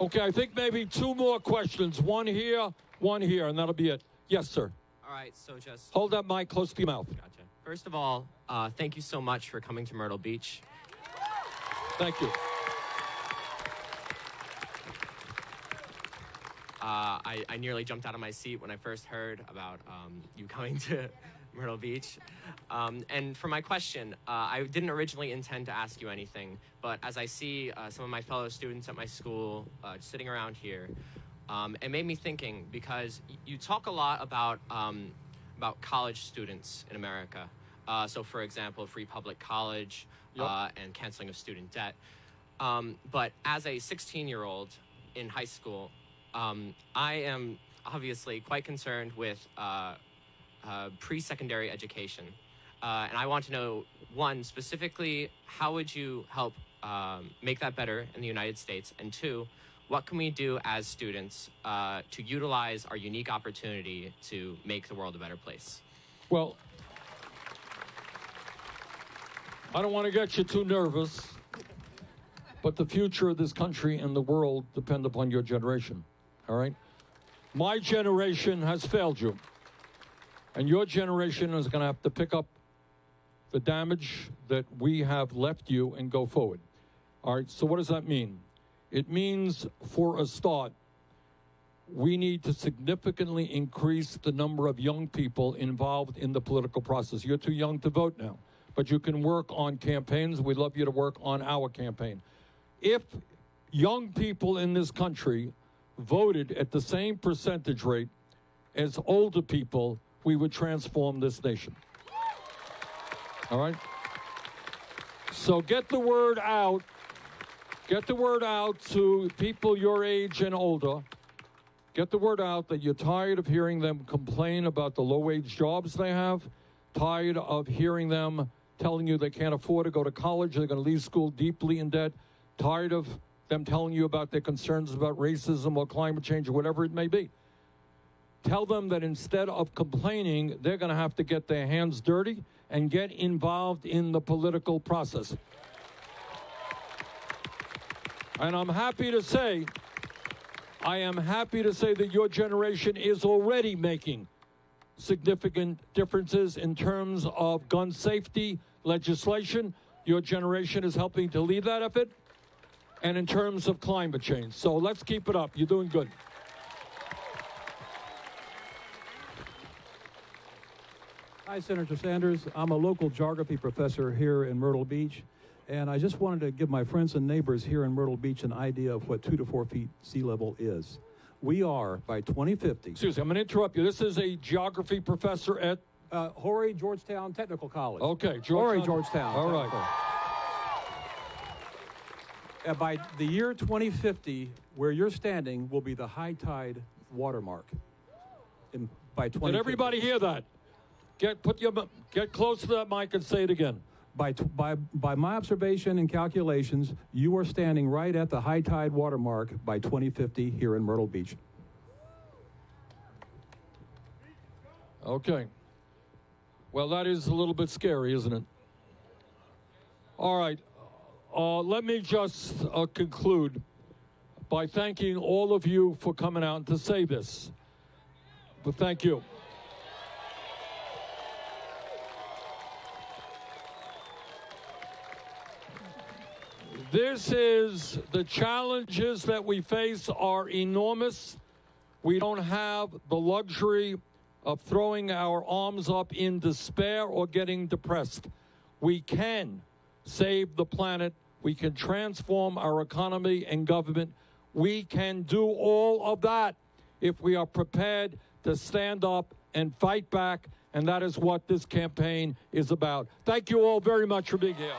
Okay, I think maybe two more questions. One here, and that'll be it. Yes, sir. All right, so just... Hold that mic close to your mouth. Gotcha. First of all, thank you so much for coming to Myrtle Beach. Thank you. I nearly jumped out of my seat when I first heard about you coming to Myrtle Beach. And for my question, I didn't originally intend to ask you anything, but as I see some of my fellow students at my school sitting around here, it made me thinking, because you talk a lot about college students in America. So, for example, free public college and canceling of student debt. But as a 16-year-old in high school, I am obviously quite concerned with pre-secondary education. And I want to know, one, specifically, how would you help make that better in the United States? And two, what can we do as students to utilize our unique opportunity to make the world a better place? Well, I don't want to get you too nervous, but the future of this country and the world depend upon your generation, all right? My generation has failed you, and your generation is going to have to pick up the damage that we have left you and go forward. All right, so what does that mean? It means, for a start, we need to significantly increase the number of young people involved in the political process. You're too young to vote now, but you can work on campaigns. We'd love you to work on our campaign. If young people in this country voted at the same percentage rate as older people, we would transform this nation. All right? So get the word out. Get the word out to people your age and older. Get the word out that you're tired of hearing them complain about the low-wage jobs they have, tired of hearing them telling you they can't afford to go to college, they're going to leave school deeply in debt, tired of them telling you about their concerns about racism or climate change or whatever it may be. Tell them that instead of complaining, they're going to have to get their hands dirty and get involved in the political process. And I am happy to say that your generation is already making significant differences in terms of gun safety, legislation. Your generation is helping to lead that effort. And in terms of climate change. So let's keep it up. You're doing good. Hi, Senator Sanders. I'm a local geography professor here in Myrtle Beach, and I just wanted to give my friends and neighbors here in Myrtle Beach an idea of what 2 to 4 feet sea level is. We are, by 2050... Excuse me, I'm going to interrupt you. This is a geography professor at... Horry Georgetown Technical College. Okay, Horry Georgetown. All right. By the year 2050, where you're standing will be the high tide watermark. By 2050. Did everybody hear that? Get close to that mic and say it again. By my observation and calculations, you are standing right at the high tide watermark by 2050 here in Myrtle Beach. Okay. Well, that is a little bit scary, isn't it? All right. Let me just conclude by thanking all of you for coming out to say this. But thank you. This is, the challenges that we face are enormous. We don't have the luxury of throwing our arms up in despair or getting depressed. We can save the planet. We can transform our economy and government. We can do all of that if we are prepared to stand up and fight back, and that is what this campaign is about. Thank you all very much for being here.